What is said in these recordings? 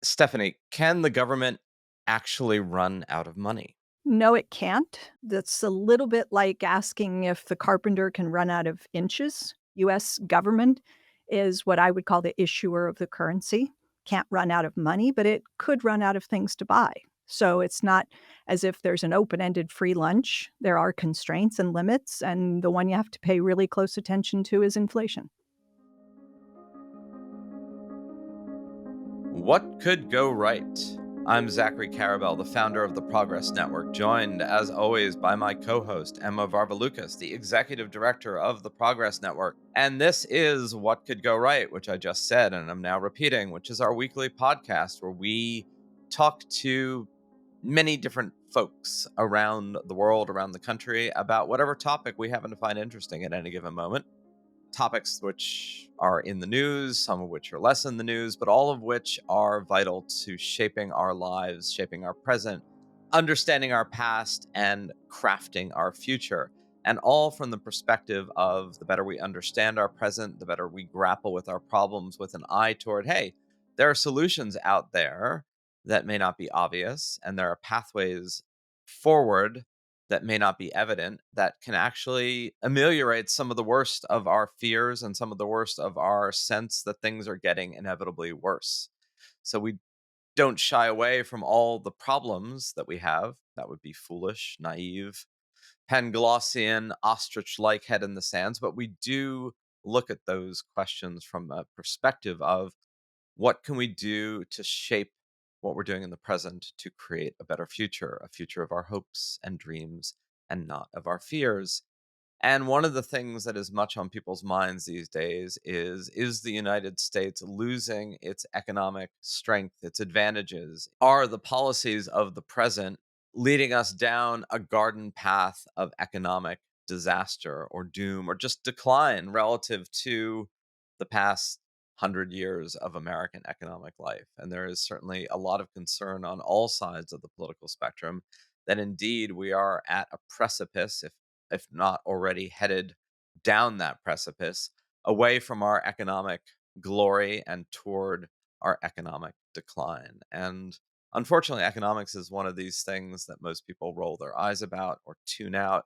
Stephanie, can the government actually run out of money? No, it can't. That's a little bit like asking if the carpenter can run out of inches. US government is what I would call the issuer of the currency. Can't run out of money, but it could run out of things to buy. So it's not as if there's an open-ended free lunch. There are constraints and limits, and the one you have to pay really close attention to is inflation. What could go right? I'm Zachary Carabel, the founder of the Progress Network, joined as always by my co host, Emma Varvalukas, the executive director of the Progress Network. And this is What Could Go Right, which I just said, and I'm now repeating, which is our weekly podcast where we talk to many different folks around the world, around the country, about whatever topic we happen to find interesting at any given moment. Topics which are in the news, some of which are less in the news, but all of which are vital to shaping our lives, shaping our present, understanding our past, and crafting our future. And all from the perspective of the better we understand our present, the better we grapple with our problems with an eye toward, hey, there are solutions out there that may not be obvious, and there are pathways forward that may not be evident that can actually ameliorate some of the worst of our fears and some of the worst of our sense that things are getting inevitably worse. So we don't shy away from all the problems that we have. That would be foolish, naive, Panglossian, ostrich like head in the sands. But we do look at those questions from a perspective of what can we do to shape what we're doing in the present to create a future of our hopes and dreams and not of our fears? And one of the things that is much on people's minds these days is the United States losing its economic strength, its advantages? Are the policies of the present leading us down a garden path of economic disaster or doom or just decline relative to the past 100 years of American economic life? And there is certainly a lot of concern on all sides of the political spectrum that indeed we are at a precipice, if not already headed down that precipice, away from our economic glory and toward our economic decline. And unfortunately, economics is one of these things that most people roll their eyes about or tune out.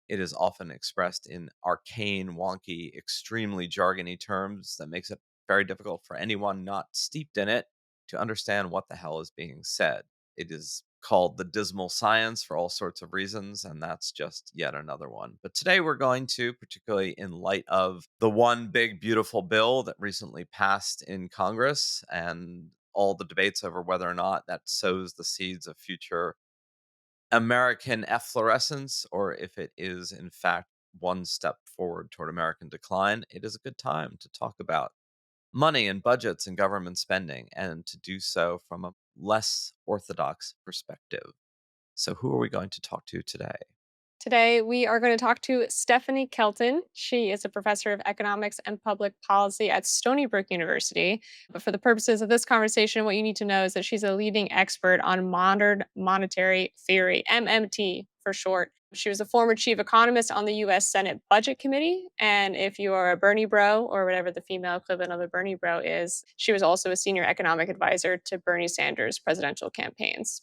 It is often expressed in arcane, wonky, extremely jargony terms that makes it very difficult for anyone not steeped in it to understand what the hell is being said. It is called the dismal science for all sorts of reasons, and that's just yet another one. But today we're going to, particularly in light of the one big, beautiful bill that recently passed in Congress and all the debates over whether or not that sows the seeds of future American efflorescence, or if it is, in fact, one step forward toward American decline, it is a good time to talk about money and budgets and government spending, and to do so from a less orthodox perspective. So, who are we going to talk to today? Today, we are going to talk to Stephanie Kelton. She is a professor of economics and public policy at Stony Brook University. But for the purposes of this conversation, what you need to know is that she's a leading expert on modern monetary theory, MMT for short. She was a former chief economist on the US Senate Budget Committee. And if you are a Bernie bro, or whatever the female equivalent of a Bernie bro is, she was also a senior economic advisor to Bernie Sanders' presidential campaigns.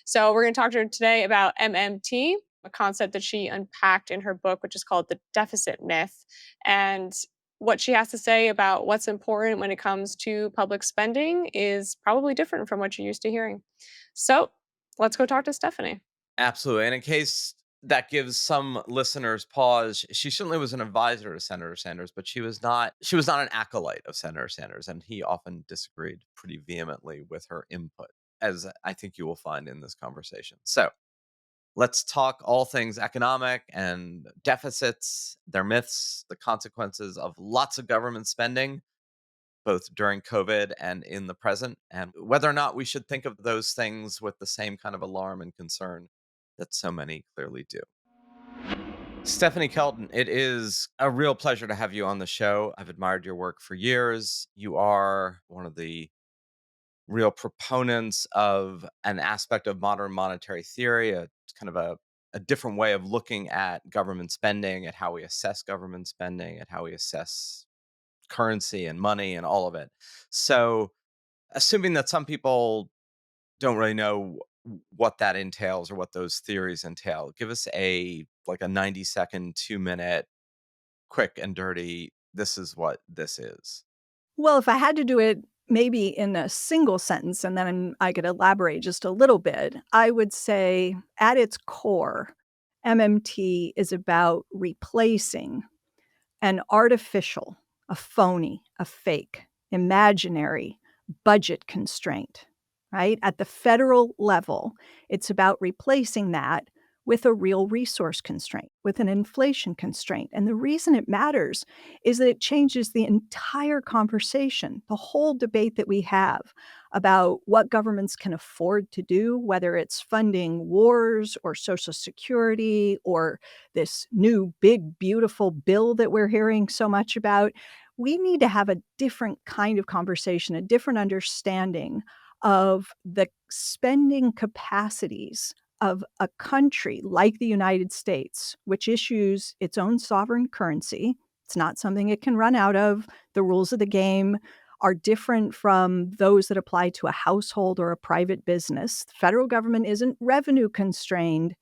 So we're going to talk to her today about MMT, a concept that she unpacked in her book, which is called The Deficit Myth, and what she has to say about what's important when it comes to public spending is probably different from what you're used to hearing. So let's go talk to Stephanie. Absolutely. And in case that gives some listeners pause, she certainly was an advisor to Senator Sanders, but she was not an acolyte of Senator Sanders, and he often disagreed pretty vehemently with her input, as I think you will find in this conversation. So, let's talk all things economic and deficits, their myths, the consequences of lots of government spending, both during COVID and in the present, and whether or not we should think of those things with the same kind of alarm and concern that so many clearly do. Stephanie Kelton, it is a real pleasure to have you on the show. I've admired your work for years. You are one of the real proponents of an aspect of modern monetary theory, a kind of a different way of looking at government spending, at how we assess government spending, at how we assess currency and money and all of it. So assuming that some people don't really know what that entails or what those theories entail, give us a like a 90-second, 2-minute, quick and dirty, this is what this is. Well, if I had to do it maybe in a single sentence and then I could elaborate just a little bit, I would say at its core, MMT is about replacing an artificial, a phony, a fake, imaginary budget constraint, right? At the federal level, it's about replacing that with a real resource constraint, with an inflation constraint. And the reason it matters is that it changes the entire conversation, the whole debate that we have about what governments can afford to do, whether it's funding wars or Social Security or this new big beautiful bill that we're hearing so much about. We need to have a different kind of conversation, a different understanding of the spending capacities of a country like the United States, which issues its own sovereign currency. It's not something it can run out of. The rules of the game are different from those that apply to a household or a private business. The federal government isn't revenue constrained,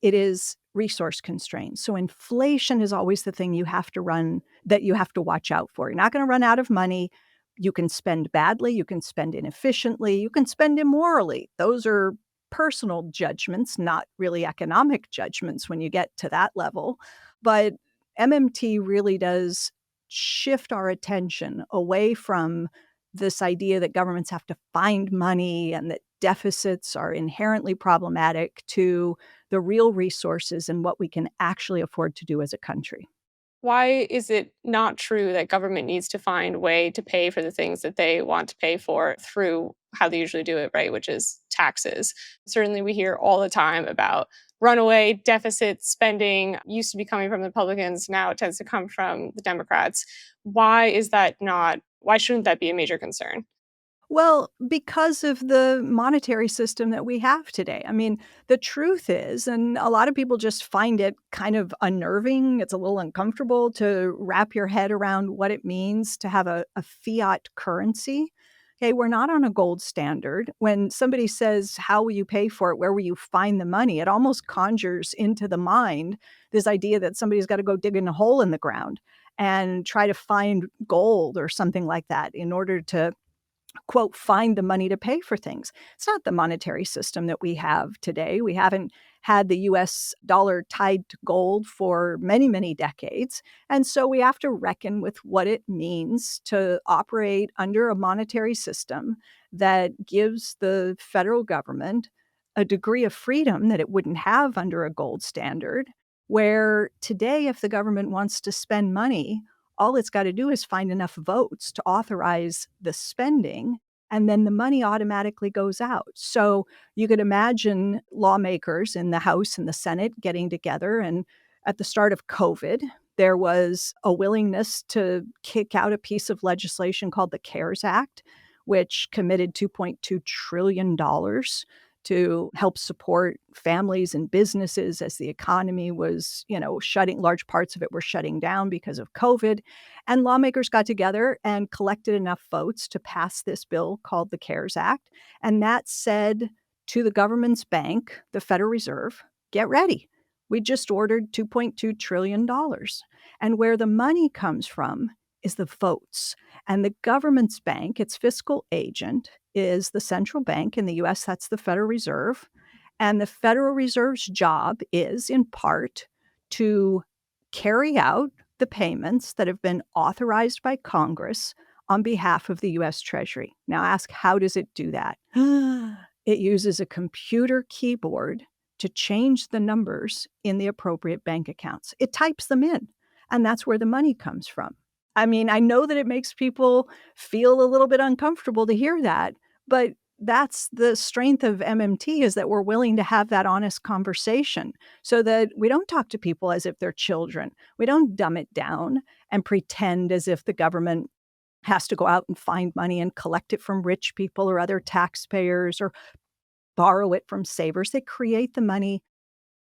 it is resource constrained. So inflation is always the thing you have to watch out for. You're not gonna run out of money. You can spend badly, you can spend inefficiently, you can spend immorally. Those are personal judgments, not really economic judgments when you get to that level. But MMT really does shift our attention away from this idea that governments have to find money and that deficits are inherently problematic to the real resources and what we can actually afford to do as a country. Why is it not true that government needs to find a way to pay for the things that they want to pay for through how they usually do it, right? Which is taxes. Certainly, we hear all the time about runaway deficit spending used to be coming from the Republicans. Now it tends to come from the Democrats. Why is that not? Why shouldn't that be a major concern? Well, because of the monetary system that we have today. I mean, the truth is, and a lot of people just find it kind of unnerving, it's a little uncomfortable to wrap your head around what it means to have a fiat currency. Okay, we're not on a gold standard. When somebody says, "How will you pay for it? Where will you find the money?" It almost conjures into the mind this idea that somebody's got to go dig in a hole in the ground and try to find gold or something like that in order to quote, find the money to pay for things. It's not the monetary system that we have today. We haven't had the US dollar tied to gold for many, many decades. And so we have to reckon with what it means to operate under a monetary system that gives the federal government a degree of freedom that it wouldn't have under a gold standard. Where today, if the government wants to spend money, all it's got to do is find enough votes to authorize the spending, and then the money automatically goes out. So you could imagine lawmakers in the House and the Senate getting together. And at the start of COVID, there was a willingness to kick out a piece of legislation called the CARES Act, which committed $2.2 trillion to help support families and businesses as the economy was, shutting large parts of it were shutting down because of COVID. And lawmakers got together and collected enough votes to pass this bill called the CARES Act. And that said to the government's bank, the Federal Reserve, get ready. We just ordered $2.2 trillion. And where the money comes from is the votes. And the government's bank, its fiscal agent, is the central bank in the US, that's the Federal Reserve. And the Federal Reserve's job is, in part, to carry out the payments that have been authorized by Congress on behalf of the US Treasury. Now, ask, how does it do that? It uses a computer keyboard to change the numbers in the appropriate bank accounts. It types them in, and that's where the money comes from. I mean, I know that it makes people feel a little bit uncomfortable to hear that, but that's the strength of MMT, is that we're willing to have that honest conversation so that we don't talk to people as if they're children. We don't dumb it down and pretend as if the government has to go out and find money and collect it from rich people or other taxpayers or borrow it from savers. They create the money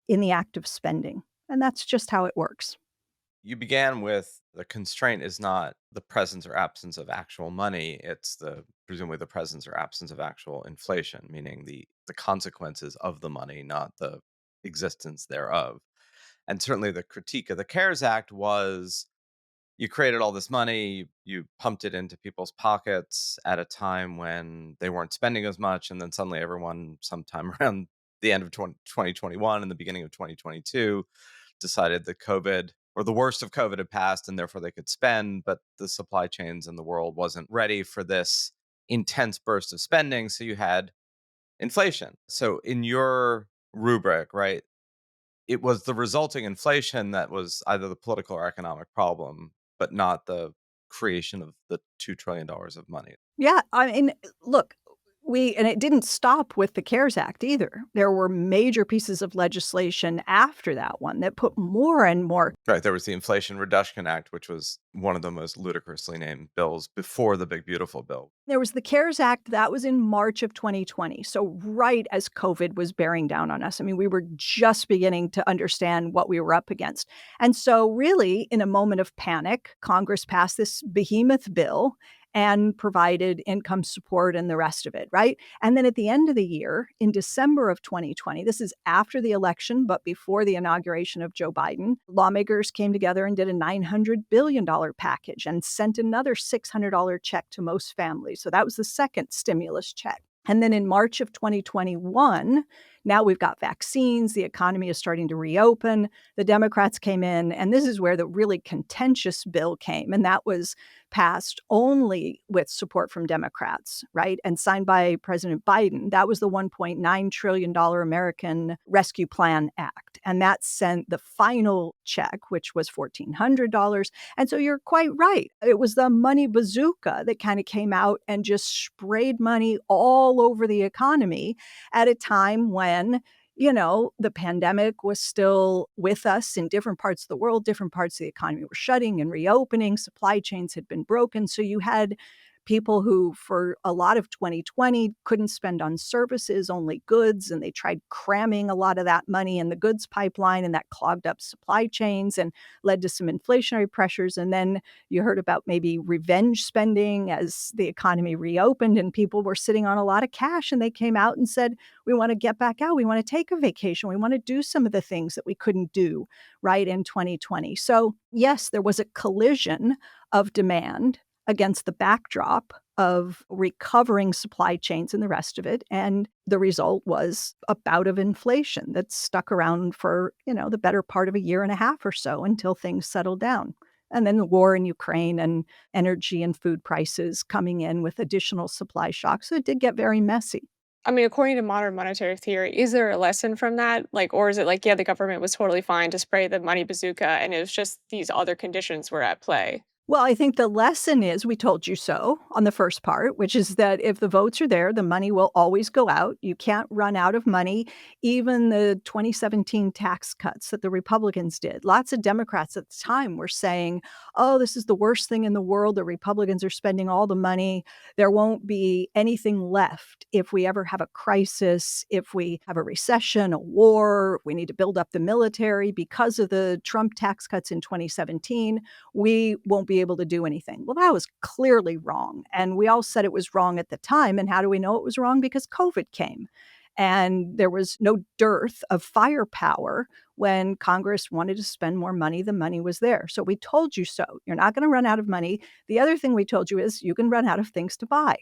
in the act of spending, and that's just how it works. You began with the constraint is not the presence or absence of actual money, it's the presumably the presence or absence of actual inflation, meaning the consequences of the money, not the existence thereof. And certainly the critique of the CARES Act was you created all this money, you pumped it into people's pockets at a time when they weren't spending as much, and then suddenly everyone, sometime around the end of 2021 and the beginning of 2022, decided that COVID or the worst of COVID had passed and therefore they could spend, but the supply chains in the world wasn't ready for this intense burst of spending. So you had inflation. So in your rubric, right, it was the resulting inflation that was either the political or economic problem, but not the creation of the $2 trillion of money. Yeah, I mean, look, we and it didn't stop with the CARES Act either. There were major pieces of legislation after that one that put more and more. Right. There was the Inflation Reduction Act, which was one of the most ludicrously named bills before the Big Beautiful Bill. There was the CARES Act, that was in March of 2020, so right as COVID was bearing down on us. I mean, we were just beginning to understand what we were up against. And so really, in a moment of panic, Congress passed this behemoth bill and provided income support and the rest of it, right? And then at the end of the year, in December of 2020, this is after the election, but before the inauguration of Joe Biden, lawmakers came together and did a $900 billion package and sent another $600 check to most families. So that was the second stimulus check. And then in March of 2021, now we've got vaccines, the economy is starting to reopen. The Democrats came in, and this is where the really contentious bill came. And that was passed only with support from Democrats, right? And signed by President Biden. That was the $1.9 trillion American Rescue Plan Act. And that sent the final check, which was $1,400. And so you're quite right. It was the money bazooka that kind of came out and just sprayed money all over the economy at a time when the pandemic was still with us in different parts of the world, different parts of the economy were shutting and reopening, supply chains had been broken. So you had people who, for a lot of 2020, couldn't spend on services, only goods, and they tried cramming a lot of that money in the goods pipeline, and that clogged up supply chains and led to some inflationary pressures. And then you heard about maybe revenge spending as the economy reopened and people were sitting on a lot of cash, and they came out and said, we want to get back out. We want to take a vacation. We want to do some of the things that we couldn't do right in 2020. So, yes, there was a collision of demand against the backdrop of recovering supply chains and the rest of it. And the result was a bout of inflation that stuck around for, the better part of a year and a half or so until things settled down. And then the war in Ukraine and energy and food prices coming in with additional supply shocks. So it did get very messy. I mean, according to modern monetary theory, is there a lesson from that? Like, or is it like, yeah, the government was totally fine to spray the money bazooka and it was just these other conditions were at play? Well, I think the lesson is we told you so on the first part, which is that if the votes are there, the money will always go out. You can't run out of money. Even the 2017 tax cuts that the Republicans did, lots of Democrats at the time were saying, oh, this is the worst thing in the world. The Republicans are spending all the money. There won't be anything left if we ever have a crisis, if we have a recession, a war, we need to build up the military because of the Trump tax cuts in 2017. We won't be able to do anything. Well, that was clearly wrong. And we all said it was wrong at the time. And how do we know it was wrong? Because COVID came. And there was no dearth of firepower when Congress wanted to spend more money. The money was there. So we told you so. You're not going to run out of money. The other thing we told you is you can run out of things to buy.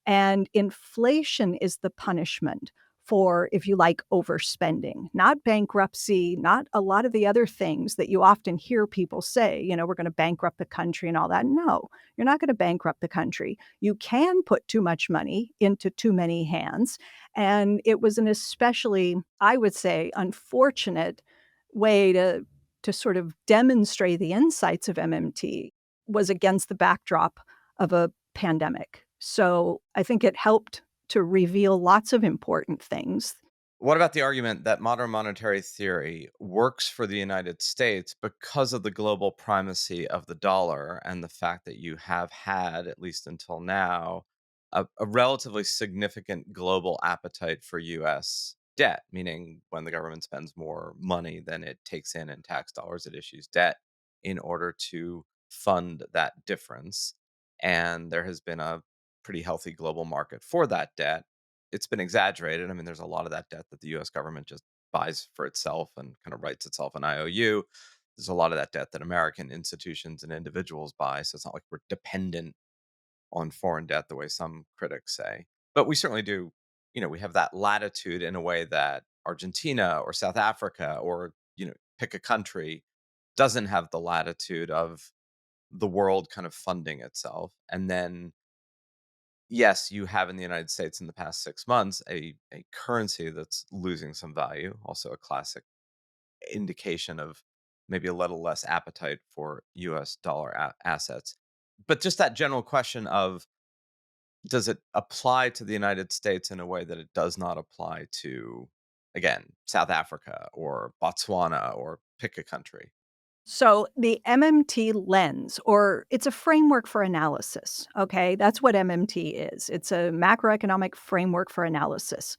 And inflation is the punishment for, if you like, overspending, not bankruptcy, not a lot of the other things that you often hear people say, we're going to bankrupt the country and all that. No, you're not going to bankrupt the country. You can put too much money into too many hands. And it was an especially, I would say, unfortunate way to sort of demonstrate the insights of MMT was against the backdrop of a pandemic. So I think it helped to reveal lots of important things. What about the argument that modern monetary theory works for the United States because of the global primacy of the dollar and the fact that you have had, at least until now, a relatively significant global appetite for US debt, meaning when the government spends more money than it takes in tax dollars, it issues debt. in order to fund that difference. And there has been a pretty healthy global market for that debt. It's been exaggerated. I mean, there's a lot of that debt that the US government just buys for itself and kind of writes itself an IOU. There's a lot of that debt that American institutions and individuals buy. So it's not like we're dependent on foreign debt the way some critics say. But we certainly do, we have that latitude in a way that Argentina or South Africa or, pick a country doesn't have the latitude of the world kind of funding itself. And then, yes, you have in the United States in the past 6 months a currency that's losing some value, also a classic indication of maybe a little less appetite for US dollar assets. But just that general question of, does it apply to the United States in a way that it does not apply to, again, South Africa or Botswana or pick a country? So the MMT lens, or it's a framework for analysis, okay? That's what MMT is. It's a macroeconomic framework for analysis.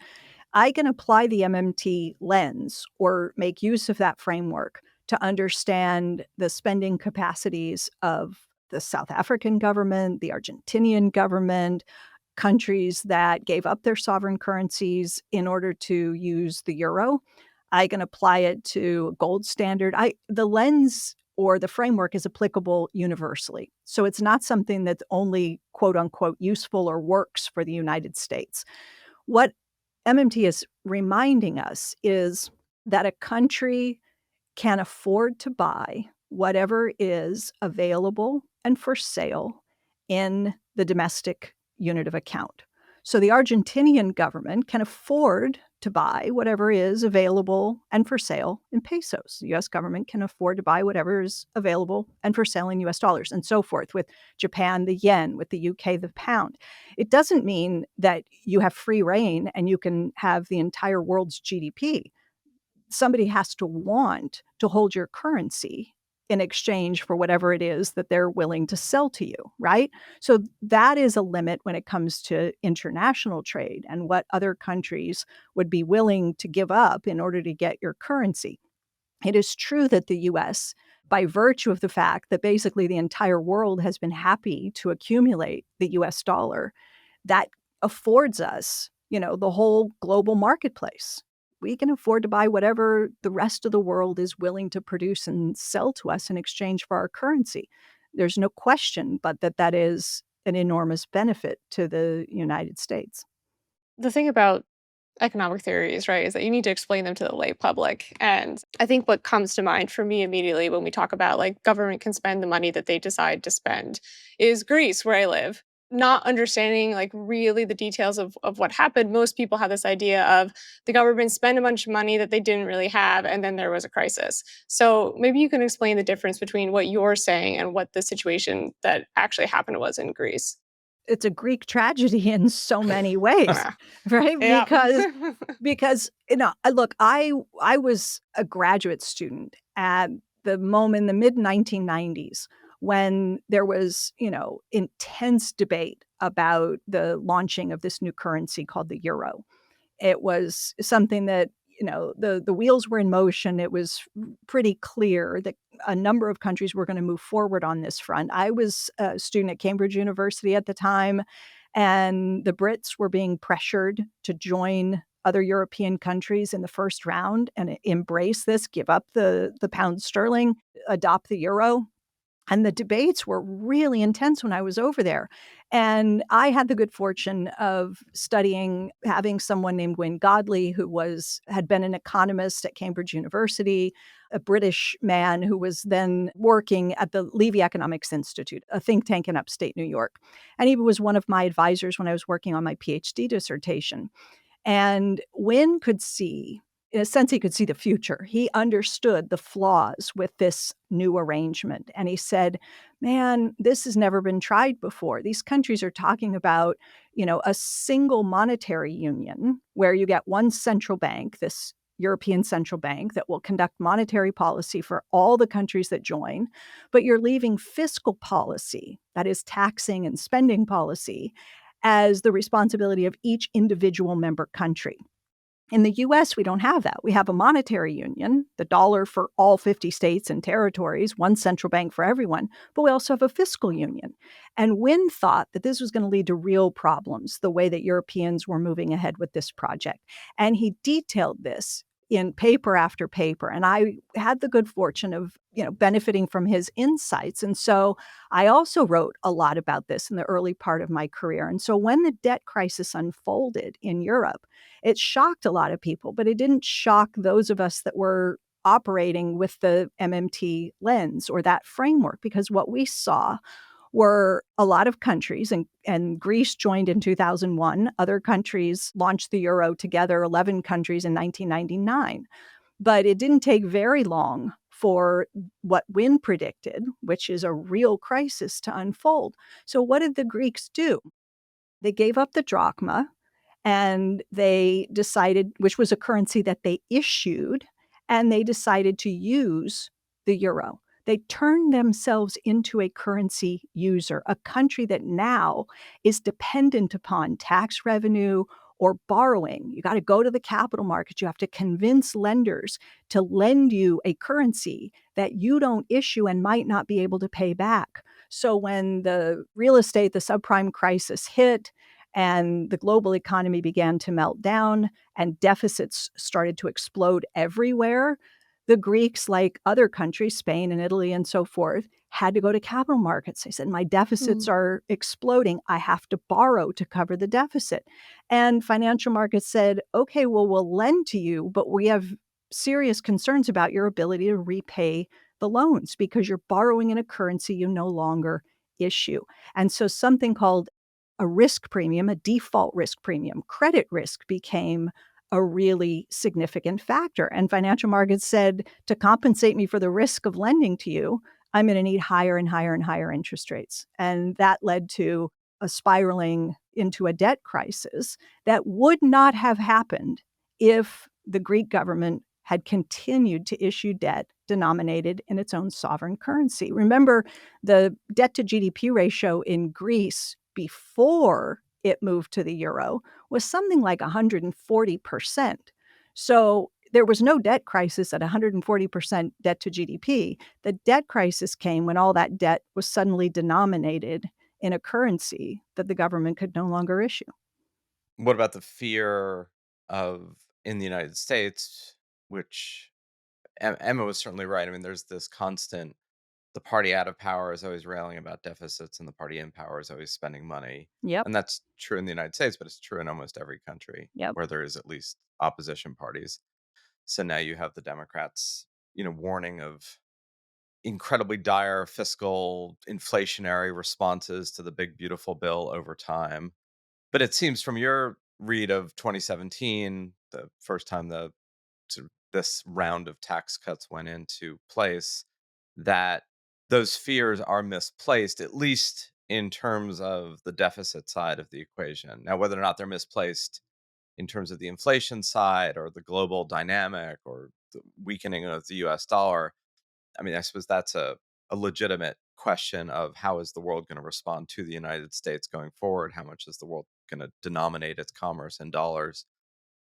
I can apply the MMT lens or make use of that framework to understand the spending capacities of the South African government, the Argentinian government, countries that gave up their sovereign currencies in order to use the euro. I can apply it to gold standard. The lens or the framework is applicable universally. So it's not something that's only quote unquote useful or works for the United States. What MMT is reminding us is that a country can afford to buy whatever is available and for sale in the domestic unit of account. So the Argentinian government can afford to buy whatever is available and for sale in pesos. The US government can afford to buy whatever is available and for sale in US dollars, and so forth, with Japan, the yen, with the UK, the pound. It doesn't mean that you have free reign and you can have the entire world's GDP. Somebody has to want to hold your currency in exchange for whatever it is that they're willing to sell to you, right? So that is a limit when it comes to international trade and what other countries would be willing to give up in order to get your currency. It is true that the US, by virtue of the fact that basically the entire world has been happy to accumulate the US dollar, that affords us, the whole global marketplace. We can afford to buy whatever the rest of the world is willing to produce and sell to us in exchange for our currency. There's no question but that is an enormous benefit to the United States. The thing about economic theories, right, is that you need to explain them to the lay public. And I think what comes to mind for me immediately when we talk about like government can spend the money that they decide to spend is Greece, where I live. Not understanding like really the details of what happened. Most people have this idea of the government spent a bunch of money that they didn't really have, and then there was a crisis. So maybe you can explain the difference between what you're saying and what the situation that actually happened was in Greece. It's a Greek tragedy in so many ways, Yeah. right? Yeah. Because look, I was a graduate student at the moment in the mid 1990s when there was, intense debate about the launching of this new currency called the euro. It was something that, the wheels were in motion. It was pretty clear that a number of countries were gonna move forward on this front. I was a student at Cambridge University at the time, and the Brits were being pressured to join other European countries in the first round and embrace this, give up the pound sterling, adopt the euro. And the debates were really intense when I was over there. And I had the good fortune of having someone named Wayne Godley, who had been an economist at Cambridge University, a British man who was then working at the Levy Economics Institute, a think tank in upstate New York. And he was one of my advisors when I was working on my PhD dissertation. And Wynne could see, in a sense, he could see the future. He understood the flaws with this new arrangement. And he said, man, this has never been tried before. These countries are talking about, a single monetary union where you get one central bank, this European Central Bank that will conduct monetary policy for all the countries that join, but you're leaving fiscal policy, that is taxing and spending policy, as the responsibility of each individual member country. In the US, we don't have that. We have a monetary union, the dollar for all 50 states and territories, one central bank for everyone, but we also have a fiscal union. And Wynne thought that this was going to lead to real problems, the way that Europeans were moving ahead with this project. And he detailed this in paper after paper. And I had the good fortune of, benefiting from his insights. And so I also wrote a lot about this in the early part of my career. And so when the debt crisis unfolded in Europe, it shocked a lot of people, but it didn't shock those of us that were operating with the MMT lens or that framework, because what we saw were a lot of countries, and Greece joined in 2001. Other countries launched the euro together, 11 countries in 1999. But it didn't take very long for what Wynne predicted, which is a real crisis, to unfold. So what did the Greeks do? They gave up the drachma, and they decided, which was a currency that they issued, and they decided to use the euro. They turned themselves into a currency user, a country that now is dependent upon tax revenue or borrowing. You got to go to the capital markets. You have to convince lenders to lend you a currency that you don't issue and might not be able to pay back. So when the real estate, the subprime crisis hit, and the global economy began to melt down and deficits started to explode everywhere, the Greeks, like other countries, Spain and Italy and so forth, had to go to capital markets. They said, my deficits Mm. are exploding. I have to borrow to cover the deficit. And financial markets said, okay, well, we'll lend to you, but we have serious concerns about your ability to repay the loans because you're borrowing in a currency you no longer issue. And so something called a risk premium, a default risk premium, credit risk became a really significant factor. And financial markets said, to compensate me for the risk of lending to you, I'm going to need higher and higher and higher interest rates. And that led to a spiraling into a debt crisis that would not have happened if the Greek government had continued to issue debt denominated in its own sovereign currency. Remember, the debt to GDP ratio in Greece before it moved to the euro was something like 140%. So there was no debt crisis at 140% debt to GDP. The debt crisis came when all that debt was suddenly denominated in a currency that the government could no longer issue. What about the fear of in the United States, which Emma was certainly right. I mean, there's this constant, the party out of power is always railing about deficits, and the party in power is always spending money. Yep. And that's true in the United States, but it's true in almost every country Yep. where there is at least opposition parties. So now you have the Democrats, warning of incredibly dire fiscal inflationary responses to the big beautiful bill over time. But it seems from your read of 2017, the first time this round of tax cuts went into place, that those fears are misplaced, at least in terms of the deficit side of the equation. Now, whether or not they're misplaced in terms of the inflation side or the global dynamic or the weakening of the US dollar, I mean, I suppose that's a legitimate question of how is the world going to respond to the United States going forward? How much is the world going to denominate its commerce in dollars?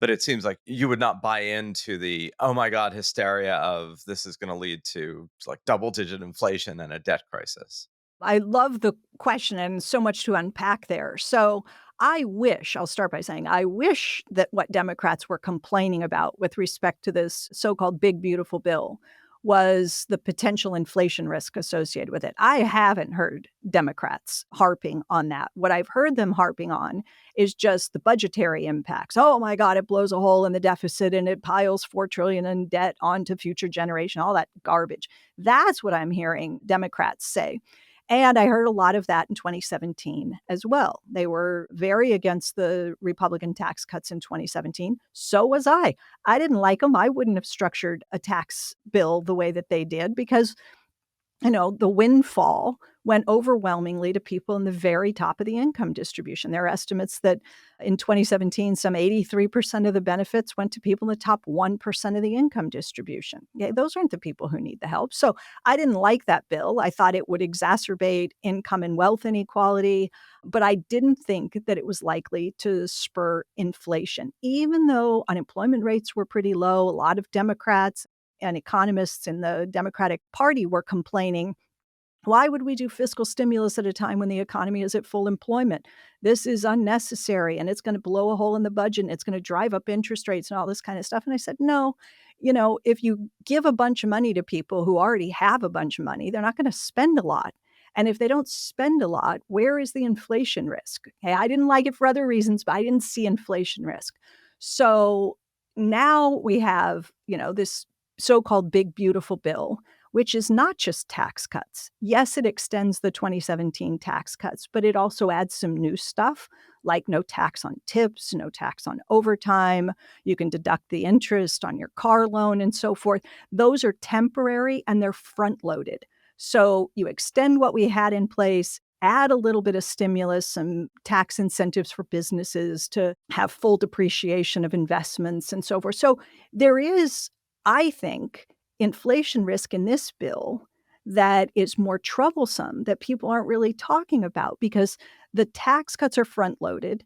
But it seems like you would not buy into the, oh my God, hysteria of this is going to lead to like double digit inflation and a debt crisis. I love the question and so much to unpack there. So I'll start by saying, I wish that what Democrats were complaining about with respect to this so called big, beautiful bill was the potential inflation risk associated with it. I haven't heard Democrats harping on that. What I've heard them harping on is just the budgetary impacts. Oh my God, it blows a hole in the deficit and it piles $4 trillion in debt onto future generation, all that garbage. That's what I'm hearing Democrats say. And I heard a lot of that in 2017 as well. They were very against the Republican tax cuts in 2017. So was I. I didn't like them. I wouldn't have structured a tax bill the way that they did because the windfall went overwhelmingly to people in the very top of the income distribution. There are estimates that in 2017, some 83% of the benefits went to people in the top 1% of the income distribution. Okay, those aren't the people who need the help. So I didn't like that bill. I thought it would exacerbate income and wealth inequality, but I didn't think that it was likely to spur inflation. Even though unemployment rates were pretty low, a lot of Democrats and economists in the Democratic Party were complaining, why would we do fiscal stimulus at a time when the economy is at full employment? This is unnecessary and it's going to blow a hole in the budget and it's going to drive up interest rates and all this kind of stuff. And I said, no, if you give a bunch of money to people who already have a bunch of money, they're not going to spend a lot. And if they don't spend a lot, where is the inflation risk? Okay, I didn't like it for other reasons, but I didn't see inflation risk. So now we have, this so-called big beautiful bill, which is not just tax cuts. Yes, it extends the 2017 tax cuts, but it also adds some new stuff like no tax on tips, no tax on overtime. You can deduct the interest on your car loan and so forth. Those are temporary and they're front loaded. So you extend what we had in place, add a little bit of stimulus, some tax incentives for businesses to have full depreciation of investments and so forth. So there is, I think, inflation risk in this bill that is more troublesome that people aren't really talking about because the tax cuts are front loaded.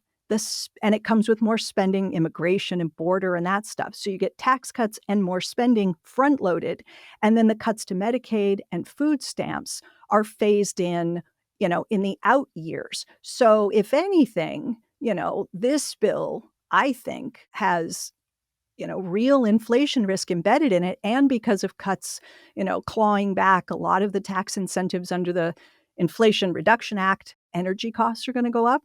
And it comes with more spending, immigration and border and that stuff. So you get tax cuts and more spending front loaded. And then the cuts to Medicaid and food stamps are phased in the out years. So if anything, this bill, I think, has real inflation risk embedded in it. And because of cuts, clawing back a lot of the tax incentives under the Inflation Reduction Act, energy costs are going to go up.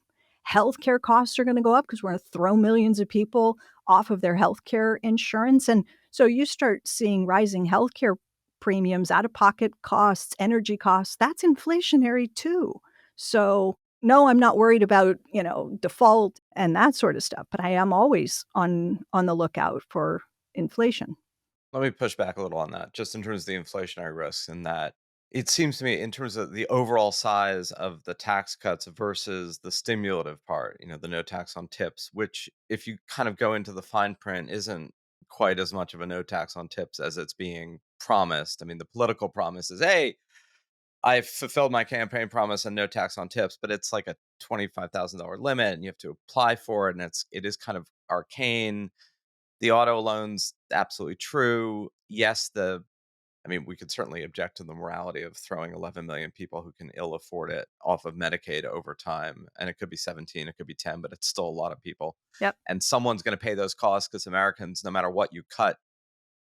Healthcare costs are going to go up because we're going to throw millions of people off of their healthcare insurance. And so you start seeing rising healthcare premiums, out of pocket costs, energy costs. That's inflationary too. So no, I'm not worried about, default and that sort of stuff, but I am always on the lookout for inflation. Let me push back a little on that, just in terms of the inflationary risks, and that it seems to me, in terms of the overall size of the tax cuts versus the stimulative part, the no tax on tips, which, if you kind of go into the fine print, isn't quite as much of a no tax on tips as it's being promised. I mean, the political promise is, hey, I fulfilled my campaign promise and no tax on tips, but it's like a $25,000 limit and you have to apply for it. And it is kind of arcane. The auto loans, absolutely true. Yes, we could certainly object to the morality of throwing 11 million people who can ill afford it off of Medicaid over time. And it could be 17, it could be 10, but it's still a lot of people. Yep. And someone's going to pay those costs because Americans, no matter what you cut,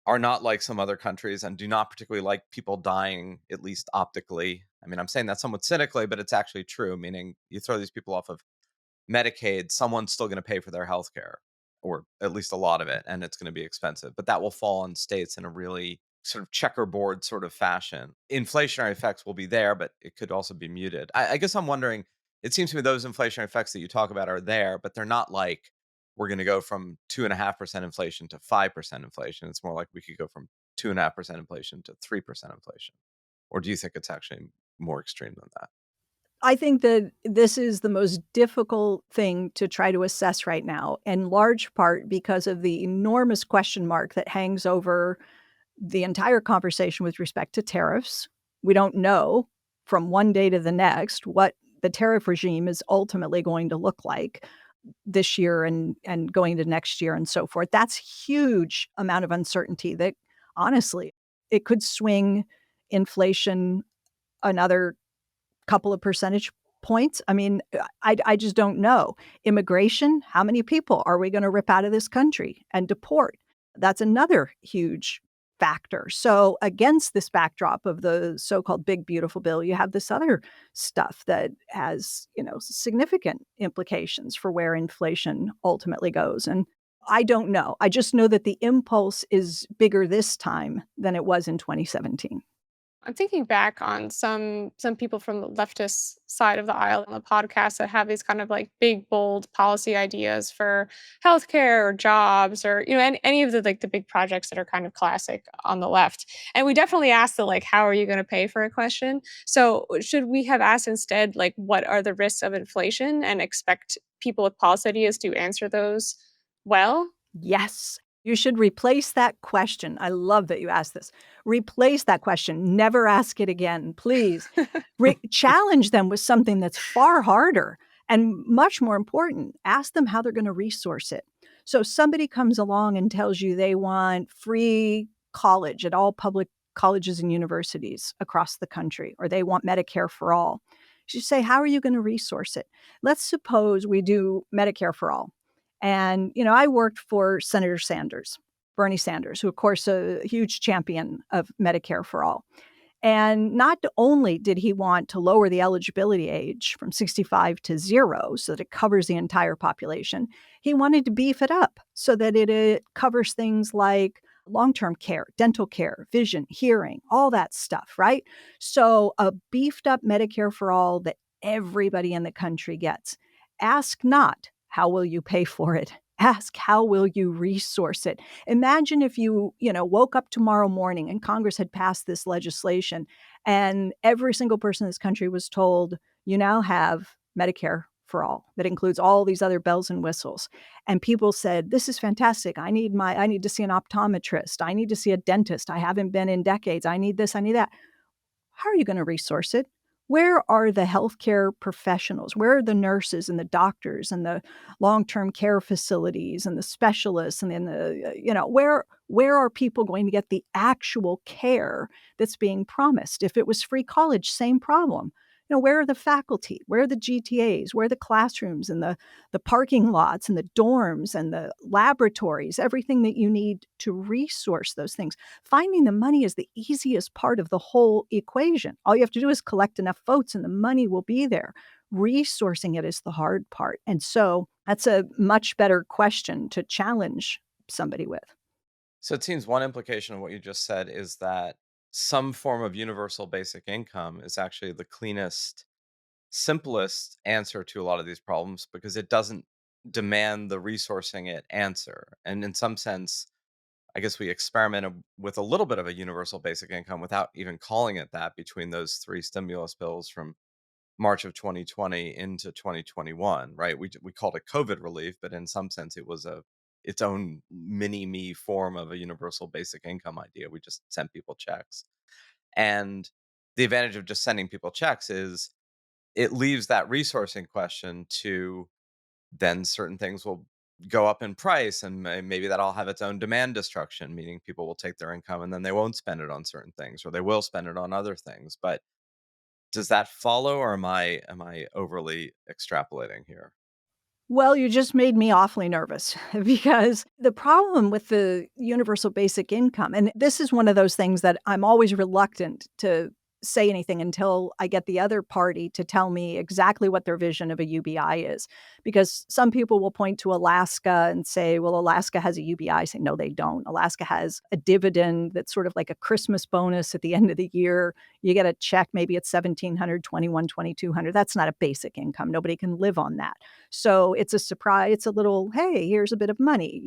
are not like some other countries and do not particularly like people dying, at least optically. I mean, I'm saying that somewhat cynically, but it's actually true, meaning you throw these people off of Medicaid, someone's still going to pay for their health care, or at least a lot of it, and it's going to be expensive. But that will fall on states in a really sort of checkerboard sort of fashion. Inflationary effects will be there, but it could also be muted. I guess I'm wondering, it seems to me those inflationary effects that you talk about are there, but they're not like we're going to go from 2.5% inflation to 5% inflation. It's more like we could go from 2.5% inflation to 3% inflation. Or do you think it's actually more extreme than that? I think that this is the most difficult thing to try to assess right now, in large part because of the enormous question mark that hangs over the entire conversation with respect to tariffs. We don't know from one day to the next what the tariff regime is ultimately going to look like this year and going to next year and so forth. That's huge amount of uncertainty that honestly, it could swing inflation another couple of percentage points. I mean, I just don't know. Immigration, how many people are we gonna rip out of this country and deport? That's another huge factor. So against this backdrop of the so-called big beautiful bill, you have this other stuff that has, significant implications for where inflation ultimately goes. And I don't know. I just know that the impulse is bigger this time than it was in 2017. I'm thinking back on some people from the leftist side of the aisle on the podcast that have these kind of like big, bold policy ideas for healthcare or jobs or any of the like the big projects that are kind of classic on the left. And we definitely asked the like, how are you going to pay for a question? So should we have asked instead like what are the risks of inflation and expect people with policy ideas to answer those well? Yes. You should replace that question. I love that you asked this. Replace that question. Never ask it again, please. Challenge them with something that's far harder and much more important. Ask them how they're going to resource it. So somebody comes along and tells you they want free college at all public colleges and universities across the country, or they want Medicare for all. You say, how are you going to resource it? Let's suppose we do Medicare for all. And, I worked for Senator Sanders, Bernie Sanders, who, of course, a huge champion of Medicare for all. And not only did he want to lower the eligibility age from 65 to 0 so that it covers the entire population, he wanted to beef it up so that it covers things like long-term care, dental care, vision, hearing, all that stuff, right? So a beefed up Medicare for all that everybody in the country gets. Ask not, how will you pay for it? Ask, how will you resource it? Imagine if you woke up tomorrow morning and Congress had passed this legislation and every single person in this country was told, you now have Medicare for all that includes all these other bells and whistles. And people said, this is fantastic. I need to see an optometrist. I need to see a dentist. I haven't been in decades. I need this, I need that. How are you going to resource it? Where are the healthcare professionals? Where are the nurses and the doctors and the long-term care facilities and the specialists and then where are people going to get the actual care that's being promised? If it was free college, same problem. Where are the faculty? Where are the GTAs? Where are the classrooms and the parking lots and the dorms and the laboratories, everything that you need to resource those things? Finding the money is the easiest part of the whole equation. All you have to do is collect enough votes and the money will be there. Resourcing it is the hard part. And so that's a much better question to challenge somebody with. So it seems one implication of what you just said is that some form of universal basic income is actually the cleanest, simplest answer to a lot of these problems because it doesn't demand the resourcing it answer. And in some sense, I guess we experimented with a little bit of a universal basic income without even calling it that between those three stimulus bills from March of 2020 into 2021, right? We called it COVID relief, but in some sense, it was its own mini me form of a universal basic income idea. We just sent people checks, and the advantage of just sending people checks is it leaves that resourcing question to then certain things will go up in price, and maybe that'll have its own demand destruction, meaning people will take their income and then they won't spend it on certain things, or they will spend it on other things. But does that follow, or am I overly extrapolating here? Well, you just made me awfully nervous because the problem with the universal basic income, and this is one of those things that I'm always reluctant to say anything until I get the other party to tell me exactly what their vision of a UBI is. Because some people will point to Alaska and say, well, Alaska has a UBI. I say, no, they don't. Alaska has a dividend that's sort of like a Christmas bonus at the end of the year. You get a check, maybe it's 1,700, 21, 2,200. That's not a basic income. Nobody can live on that. So it's a surprise. It's a little, hey, here's a bit of money,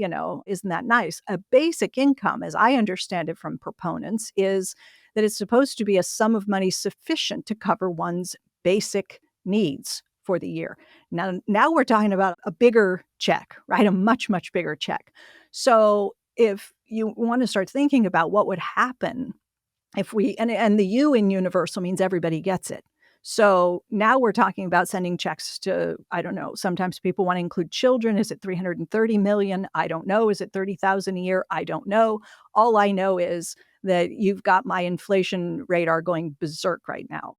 isn't that nice? A basic income, as I understand it from proponents, is that it's supposed to be a sum of money sufficient to cover one's basic needs for the year. Now we're talking about a bigger check, right? A much, much bigger check. So if you want to start thinking about what would happen if we and the U in universal means everybody gets it. So now we're talking about sending checks to, I don't know, sometimes people want to include children. Is it 330 million? I don't know. Is it 30,000 a year? I don't know. All I know is that you've got my inflation radar going berserk right now.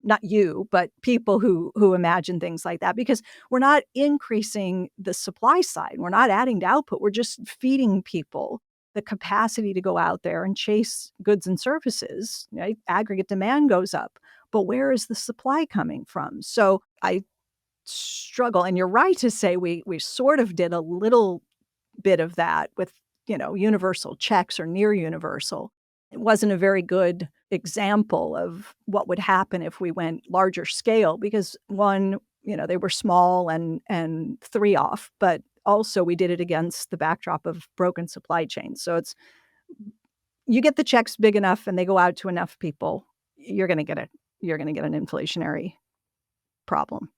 Not you, but people who imagine things like that, because we're not increasing the supply side. We're not adding to output. We're just feeding people the capacity to go out there and chase goods and services, right? Aggregate demand goes up, but where is the supply coming from? So I struggle, and you're right to say we sort of did a little bit of that with, universal checks or near universal. It wasn't a very good example of what would happen if we went larger scale because one, they were small and 3 off, but also we did it against the backdrop of broken supply chains. So it's you get the checks big enough and they go out to enough people, you're gonna get an inflationary problem.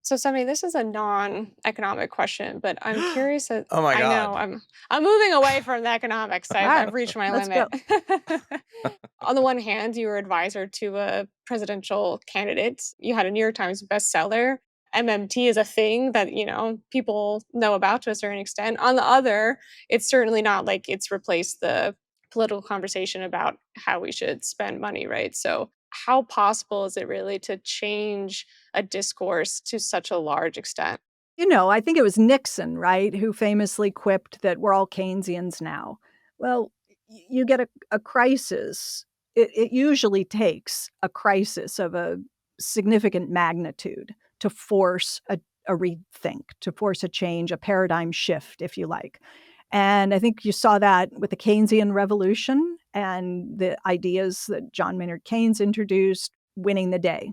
So, Stephanie, this is a non-economic question, but I'm curious. Oh my I know god. I'm moving away from the economics. I've Alright, reached my let's go. limit. On the one hand, you were advisor to a presidential candidate. You had a New York Times bestseller. MMT is a thing that people know about to a certain extent. On the other, it's certainly not like it's replaced the political conversation about how we should spend money, right? So, how possible is it really to change a discourse to such a large extent? I think it was Nixon, right, who famously quipped that we're all Keynesians now. Well, you get a crisis. It usually takes a crisis of a significant magnitude to force a rethink, to force a change, a paradigm shift, if you like. And I think you saw that with the Keynesian revolution and the ideas that John Maynard Keynes introduced winning the day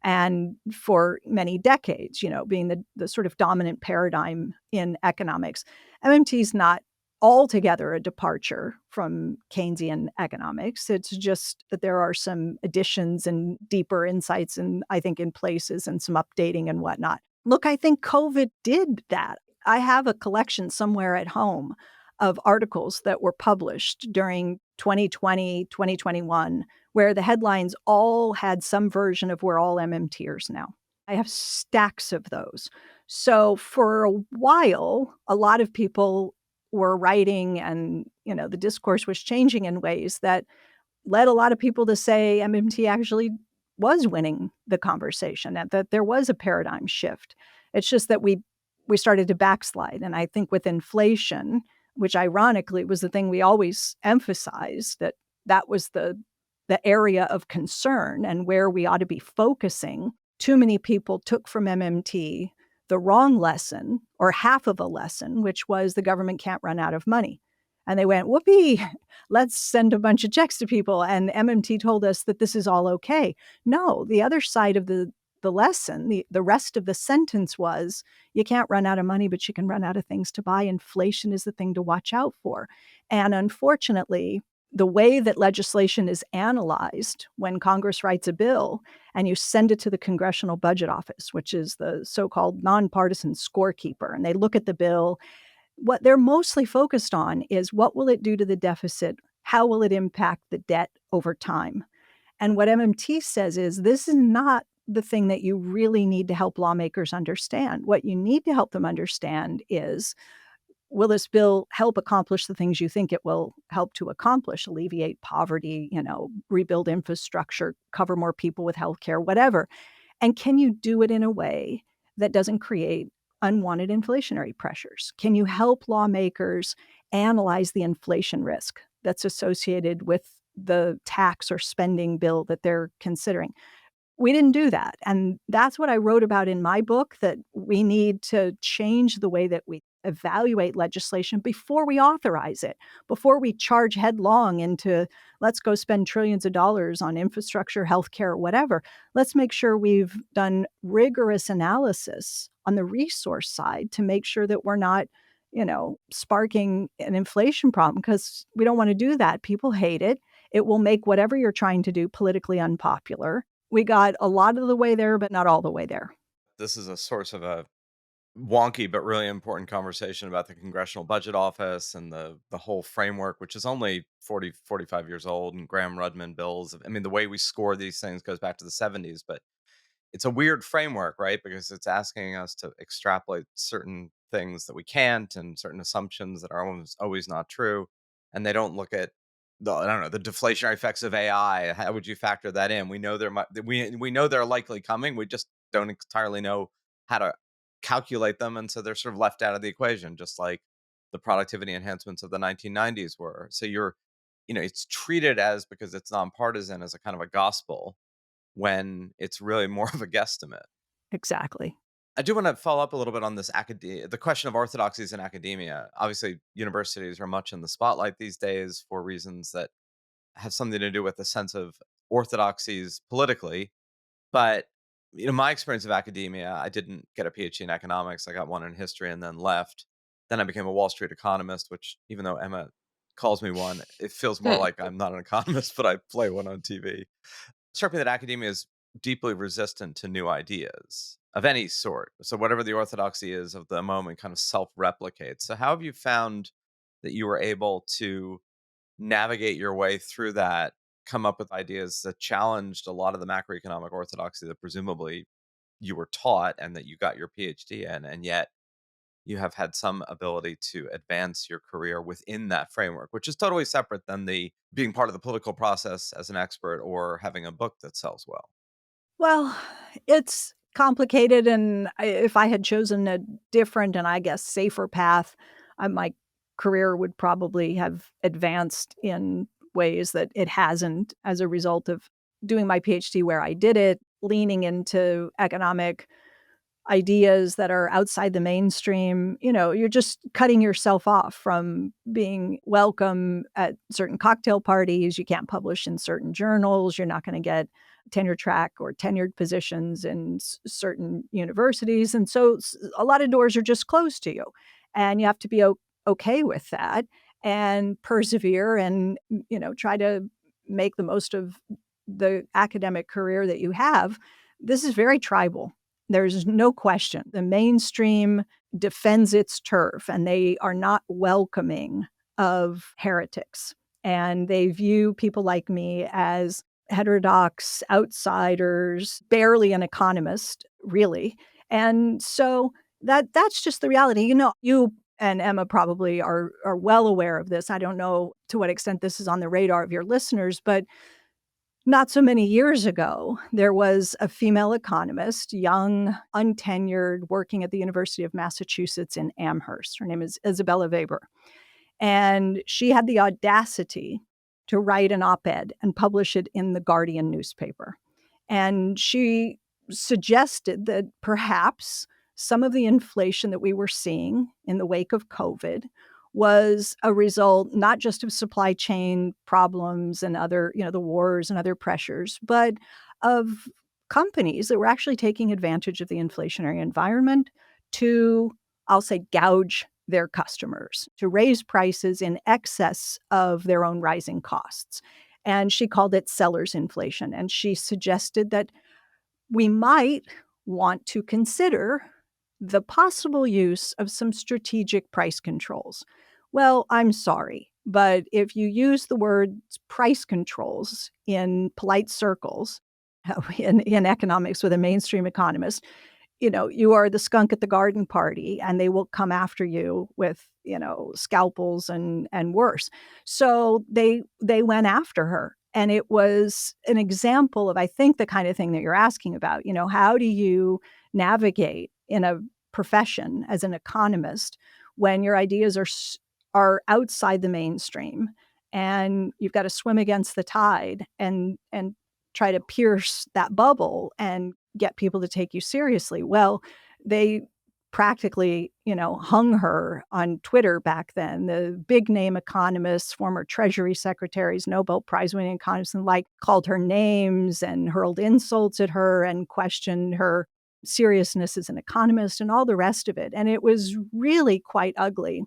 and for many decades, being the sort of dominant paradigm in economics. MMT is not altogether a departure from Keynesian economics. It's just that there are some additions and deeper insights, and I think in places and some updating and whatnot. Look, I think COVID did that. I have a collection somewhere at home of articles that were published during 2020, 2021 where the headlines all had some version of "We're all MMTers now." I have stacks of those. So for a while, a lot of people were writing and, the discourse was changing in ways that led a lot of people to say MMT actually was winning the conversation and that there was a paradigm shift. It's just that we started to backslide. And I think with inflation, which ironically was the thing we always emphasized, that was the area of concern and where we ought to be focusing. Too many people took from MMT the wrong lesson or half of a lesson, which was the government can't run out of money. And they went, whoopee, let's send a bunch of checks to people. And MMT told us that this is all okay. No, the other side of the lesson, the rest of the sentence was you can't run out of money, but you can run out of things to buy. Inflation is the thing to watch out for. And unfortunately, the way that legislation is analyzed when Congress writes a bill and you send it to the Congressional Budget Office, which is the so-called nonpartisan scorekeeper, and they look at the bill, what they're mostly focused on is what will it do to the deficit? How will it impact the debt over time? And what MMT says is this is not the thing that you really need to help lawmakers understand. What you need to help them understand is will this bill help accomplish the things you think it will help to accomplish, alleviate poverty, rebuild infrastructure, cover more people with healthcare, whatever. And can you do it in a way that doesn't create unwanted inflationary pressures? Can you help lawmakers analyze the inflation risk that's associated with the tax or spending bill that they're considering? We didn't do that. And that's what I wrote about in my book, that we need to change the way that we evaluate legislation before we authorize it, before we charge headlong into let's go spend trillions of dollars on infrastructure, healthcare, whatever. Let's make sure we've done rigorous analysis on the resource side to make sure that we're not, sparking an inflation problem because we don't want to do that. People hate it. It will make whatever you're trying to do politically unpopular. We got a lot of the way there, but not all the way there. This is a source of a wonky but really important conversation about the Congressional Budget Office and the whole framework, which is only 40, 45 years old, and Graham Rudman bills. I mean, the way we score these things goes back to the 70s, but it's a weird framework, right? Because it's asking us to extrapolate certain things that we can't and certain assumptions that are always not true. And they don't look at I don't know, the deflationary effects of AI. How would you factor that in? We know we know they're likely coming. We just don't entirely know how to calculate them. And so they're sort of left out of the equation, just like the productivity enhancements of the 1990s were. So it's treated as, because it's nonpartisan, as a kind of a gospel when it's really more of a guesstimate. Exactly. I do want to follow up a little bit on this the question of orthodoxies in academia. Obviously, universities are much in the spotlight these days for reasons that has something to do with a sense of orthodoxies politically. But, my experience of academia, I didn't get a PhD in economics. I got one in history and then left. Then I became a Wall Street economist, which even though Emma calls me one, it feels more like I'm not an economist, but I play one on TV. It struck me that academia is deeply resistant to new ideas of any sort. So whatever the orthodoxy is of the moment kind of self-replicates. So how have you found that you were able to navigate your way through that, come up with ideas that challenged a lot of the macroeconomic orthodoxy that presumably you were taught and that you got your PhD in, and yet you have had some ability to advance your career within that framework, which is totally separate than the being part of the political process as an expert or having a book that sells well. Well, it's complicated, and if I had chosen a different and I guess safer path, my career would probably have advanced in ways that it hasn't as a result of doing my PhD where I did it, leaning into economic ideas that are outside the mainstream. You're just cutting yourself off from being welcome at certain cocktail parties. You can't publish in certain journals. You're not going to get tenure track or tenured positions in certain universities. And so a lot of doors are just closed to you. And you have to be okay with that and persevere and, try to make the most of the academic career that you have. This is very tribal. There's no question. The mainstream defends its turf, and they are not welcoming of heretics. And they view people like me as heterodox outsiders, barely an economist, really. And so that's just the reality. You and Emma probably are well aware of this. I don't know to what extent this is on the radar of your listeners, but not so many years ago, there was a female economist, young, untenured, working at the University of Massachusetts in Amherst. Her name is Isabella Weber. And she had the audacity to write an op-ed and publish it in the Guardian newspaper. And she suggested that perhaps some of the inflation that we were seeing in the wake of COVID was a result not just of supply chain problems and other, the wars and other pressures, but of companies that were actually taking advantage of the inflationary environment to, I'll say, gouge their customers, to raise prices in excess of their own rising costs. And she called it seller's inflation. And she suggested that we might want to consider the possible use of some strategic price controls. Well, I'm sorry, but if you use the word price controls in polite circles, in economics with a mainstream economist, you are the skunk at the garden party, and they will come after you with, scalpels and worse. So they went after her. And it was an example of, I think, the kind of thing that you're asking about. How do you navigate in a profession as an economist when your ideas are outside the mainstream and you've got to swim against the tide and try to pierce that bubble and get people to take you seriously? Well, they practically, hung her on Twitter back then. The big name economists, former Treasury secretaries, Nobel Prize winning economists and called her names and hurled insults at her and questioned her seriousness as an economist and all the rest of it. And it was really quite ugly.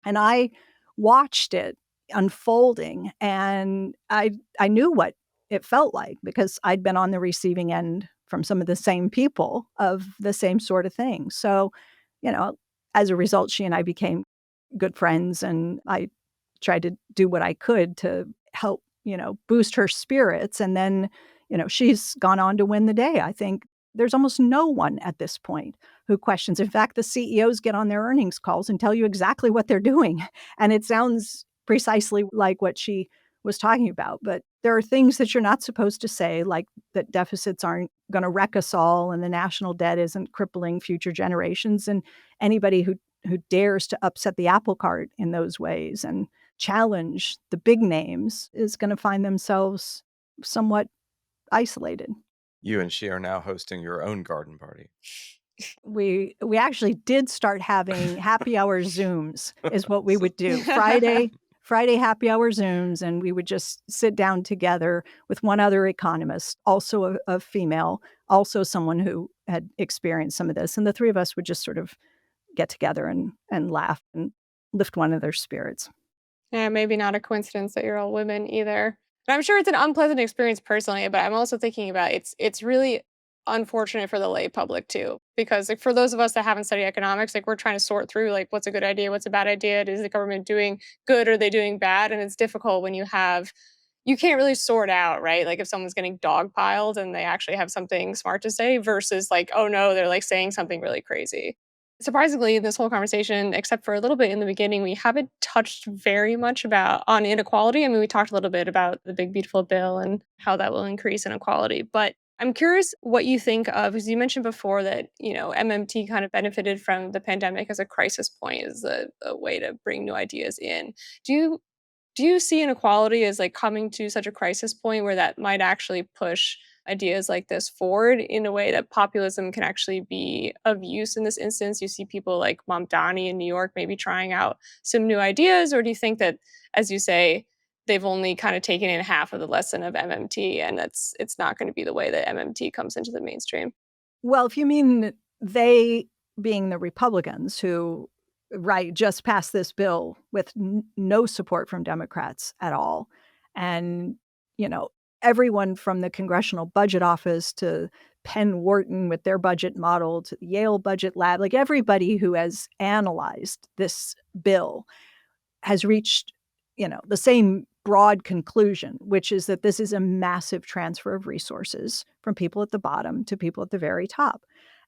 And I watched it unfolding, and I knew what it felt like because I'd been on the receiving end from some of the same people of the same sort of thing. So, you know, as a result, she and I became good friends, and I tried to do what I could to help, boost her spirits. And then, she's gone on to win the day. I think there's almost no one at this point who questions. In fact, the CEOs get on their earnings calls and tell you exactly what they're doing. And it sounds precisely like what she was talking about. But there are things that you're not supposed to say, like that deficits aren't going to wreck us all and the national debt isn't crippling future generations. And anybody who dares to upset the apple cart in those ways and challenge the big names is going to find themselves somewhat isolated. You and she are now hosting your own garden party. We actually did start having happy hour Zooms is what we would do. Friday happy hour Zooms, and we would just sit down together with one other economist, also a female, also someone who had experienced some of this, and the 3 of us would just sort of get together and laugh and lift one of their spirits. Yeah, maybe not a coincidence that you're all women either. And I'm sure it's an unpleasant experience personally, but I'm also thinking about it's really unfortunate for the lay public too. Because like for those of us that haven't studied economics, like we're trying to sort through like what's a good idea, what's a bad idea, is the government doing good, or are they doing bad? And it's difficult when you can't really sort out, right? Like if someone's getting dogpiled and they actually have something smart to say versus like, oh no, they're like saying something really crazy. Surprisingly, this whole conversation, except for a little bit in the beginning, we haven't touched very much about on inequality. I mean, we talked a little bit about the big beautiful bill and how that will increase inequality, but I'm curious what you think of, because you mentioned before that, MMT kind of benefited from the pandemic as a crisis point, as a way to bring new ideas in. Do you do you see inequality as like coming to such a crisis point where that might actually push ideas like this forward in a way that populism can actually be of use in this instance? You see people like Mamdani in New York maybe trying out some new ideas, or do you think that, as you say, they've only kind of taken in half of the lesson of MMT, and it's not going to be the way that MMT comes into the mainstream? Well, if you mean they being the Republicans who, right, just passed this bill with no support from Democrats at all. And, you know, everyone from the Congressional Budget Office to Penn Wharton with their budget model to the Yale Budget Lab, like everybody who has analyzed this bill has reached, the same broad conclusion, which is that this is a massive transfer of resources from people at the bottom to people at the very top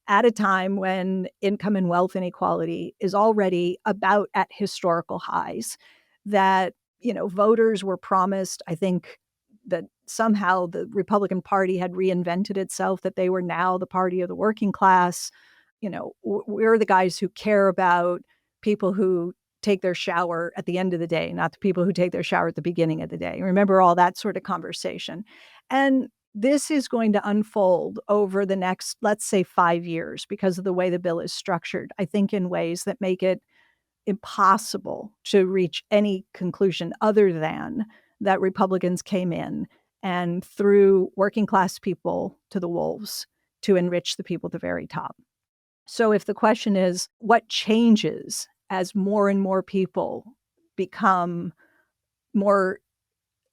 at a time when income and wealth inequality is already about at historical highs. That, voters were promised, I think, that somehow the Republican Party had reinvented itself, that they were now the party of the working class. We're the guys who care about people who take their shower at the end of the day, not the people who take their shower at the beginning of the day. Remember all that sort of conversation. And this is going to unfold over the next, let's say, 5 years because of the way the bill is structured, I think in ways that make it impossible to reach any conclusion other than that Republicans came in and threw working class people to the wolves to enrich the people at the very top. So if the question is, what changes as more and more people become more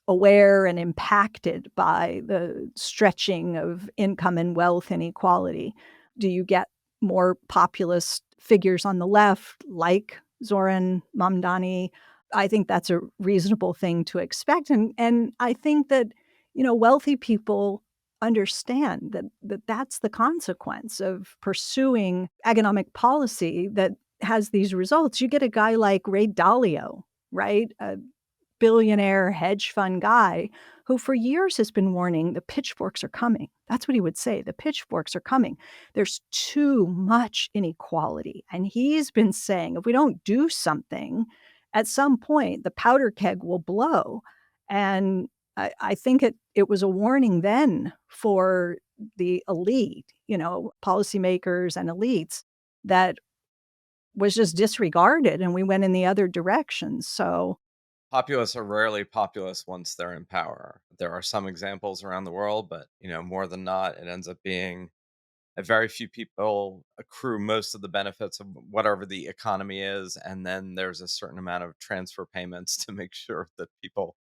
aware and impacted by the stretching of income and wealth inequality? Do you get more populist figures on the left, like Zoran Mamdani? I think that's a reasonable thing to expect, and I think that, wealthy people understand that that's the consequence of pursuing economic policy that has these results. You get a guy like Ray Dalio, right? Billionaire hedge fund guy who for years has been warning the pitchforks are coming. That's what he would say. The pitchforks are coming. There's too much inequality. And he's been saying, if we don't do something, at some point the powder keg will blow. And I think it was a warning then for the elite, policymakers and elites, that was just disregarded and we went in the other direction. So Populists are rarely populist once they're in power. There are some examples around the world, but more than not, it ends up being a very few people accrue most of the benefits of whatever the economy is, and then there's a certain amount of transfer payments to make sure that people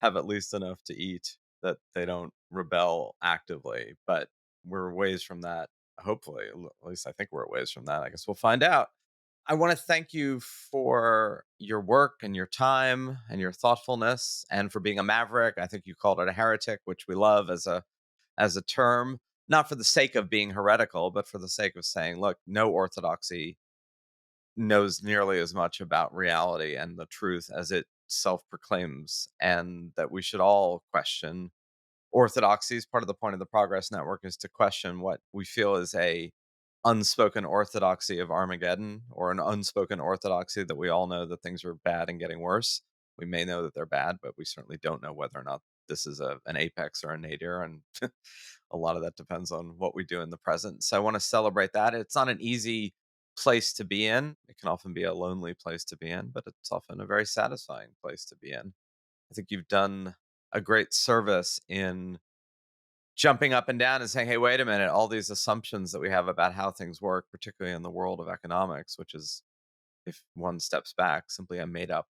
have at least enough to eat, that they don't rebel actively. But we're ways from that, hopefully. At least I think we're a ways from that. I guess we'll find out. I want to thank you for your work and your time and your thoughtfulness, and for being a maverick. I think you called it a heretic, which we love as a term, not for the sake of being heretical, but for the sake of saying, look, no orthodoxy knows nearly as much about reality and the truth as it self proclaims, and that we should all question orthodoxies. Part of the point of the Progress Network is to question what we feel is a unspoken orthodoxy of Armageddon, or an unspoken orthodoxy that we all know that things are bad and getting worse. We may know that they're bad, but we certainly don't know whether or not this is an apex or a nadir. And a lot of that depends on what we do in the present. So I want to celebrate that. It's not an easy place to be in. It can often be a lonely place to be in, but it's often a very satisfying place to be in. I think you've done a great service in jumping up and down and saying, "Hey, wait a minute, all these assumptions that we have about how things work, particularly in the world of economics, which is, if one steps back, simply a made up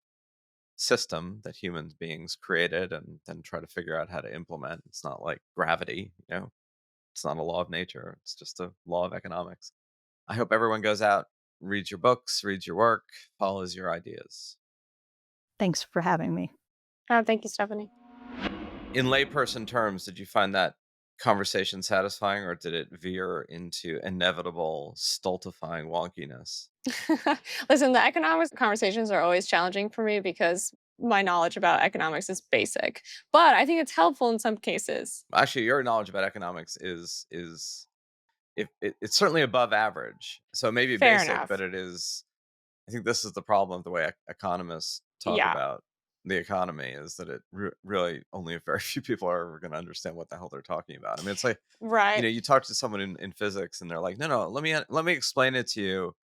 system that human beings created and then try to figure out how to implement. It's not like gravity, it's not a law of nature, it's just a law of economics." I hope everyone goes out, reads your books, reads your work, follows your ideas. Thanks for having me. Thank you, Stephanie. In layperson terms, did you find that conversation satisfying, or did it veer into inevitable stultifying wonkiness? Listen, the economics conversations are always challenging for me because my knowledge about economics is basic, but I think it's helpful in some cases. Actually, your knowledge about economics is it's certainly above average. So maybe Fair basic, but enough. it is. I think this is the problem of the way economists talk Yeah, about the economy, is that it really only a very few people are ever going to understand what the hell they're talking about. I mean, it's like, right. you talk to someone in physics and they're like, no, no, let me explain it to you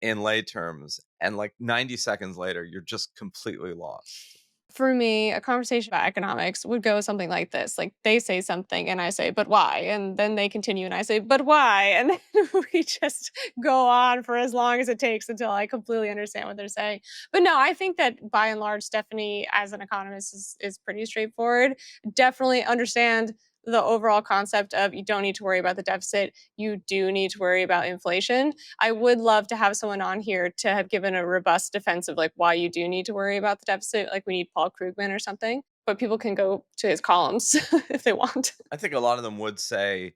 in lay terms, and like 90 seconds later you're just completely lost. For me, a conversation about economics would go something like this. Like they say something and I say, but why? And then they continue and I say, but why? And then we just go on for as long as it takes until I completely understand what they're saying. But no, I think that by and large, Stephanie, as an economist, is pretty straightforward. Definitely understand the overall concept of you don't need to worry about the deficit. You do need to worry about inflation. I would love to have someone on here to have given a robust defense of like why you do need to worry about the deficit. Like we need Paul Krugman or something. But people can go to his columns if they want. I think a lot of them would say,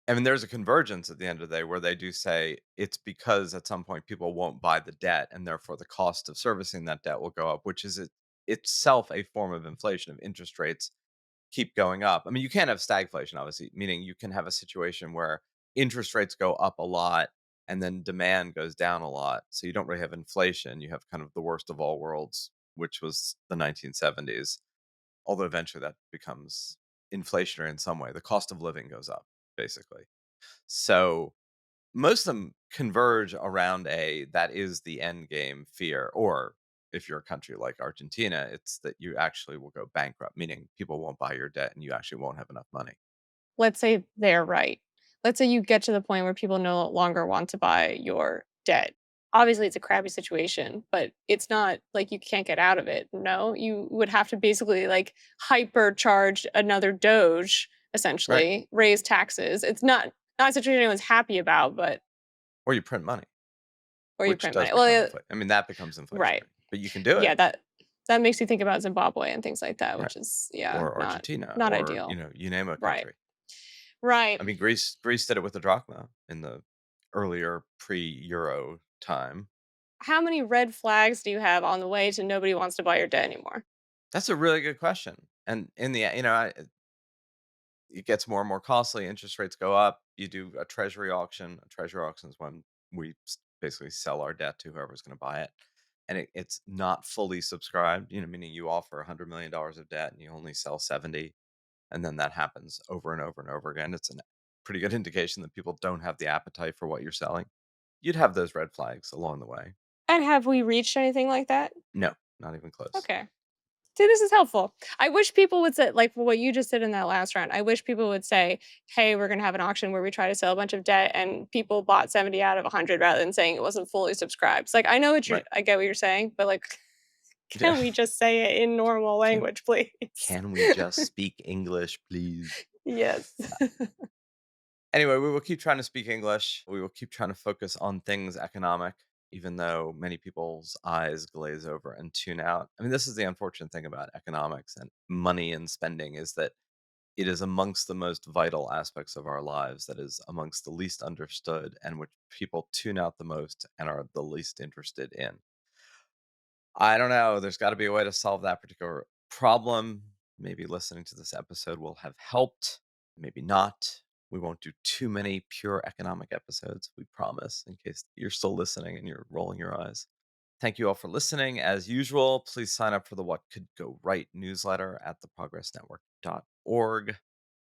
I mean, there's a convergence at the end of the day where they do say it's because at some point people won't buy the debt and therefore the cost of servicing that debt will go up, which is itself a form of inflation, of interest rates keep going up. I mean, you can't have stagflation, obviously, meaning you can have a situation where interest rates go up a lot and then demand goes down a lot. So you don't really have inflation. You have kind of the worst of all worlds, which was the 1970s. Although eventually that becomes inflationary in some way. The cost of living goes up, basically. So most of them converge around that is the end game fear. Or if you're a country like Argentina, it's that you actually will go bankrupt, meaning people won't buy your debt and you actually won't have enough money. Let's say they're right. Let's say you get to the point where people no longer want to buy your debt. Obviously, it's a crappy situation, but it's not like you can't get out of it. No, you would have to basically like hypercharge another Doge, Right. essentially, raise taxes. It's not a situation anyone's happy about, but Or you print money, or you which print does money. Well, become I mean, that becomes right. inflationary, but you can do Yeah, it. that makes you think about Zimbabwe and things like that, Right. which is yeah, Or not Argentina, not or, ideal. you name a Right. country. Right. I mean, Greece did it with the drachma in the earlier pre-euro time. How many red flags do you have on the way to nobody wants to buy your debt anymore? That's a really good question. And in the it gets more and more costly. Interest rates go up. You do a treasury auction. A treasury auction is when we basically sell our debt to whoever's going to buy it, and it's not fully subscribed. Meaning you offer $100 million of debt and you only sell 70, and then that happens over and over and over again. It's a pretty good indication that people don't have the appetite for what you're selling. You'd have those red flags along the way. And have we reached anything like that? No, not even close. Okay. See, this is helpful. I wish people would say, like what you just did in that last round. I wish people would say, "Hey, we're going to have an auction where we try to sell a bunch of debt," and people bought 70 out of 100 rather than saying it wasn't fully subscribed. It's like I know what Right. I get what you're saying, but like, Yeah. can we just say it in normal Can language, please? can we just speak English, please? Yes. Anyway, we will keep trying to speak English. We will keep trying to focus on things economic, even though many people's eyes glaze over and tune out. I mean, this is the unfortunate thing about economics and money and spending, is that it is amongst the most vital aspects of our lives, that is amongst the least understood and which people tune out the most and are the least interested in. I don't know. There's got to be a way to solve that particular problem. Maybe listening to this episode will have helped. Maybe not. We won't do too many pure economic episodes, we promise, in case you're still listening and you're rolling your eyes. Thank you all for listening. As usual, please sign up for the What Could Go Right newsletter at theprogressnetwork.org.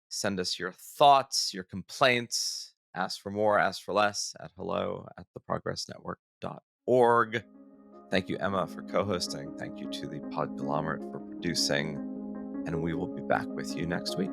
Send us your thoughts, your complaints, Ask for more, ask for less at hello@theprogressnetwork.org. Thank you, Emma, for co-hosting. Thank you to the Podglomerate for producing. And we will be back with you next week.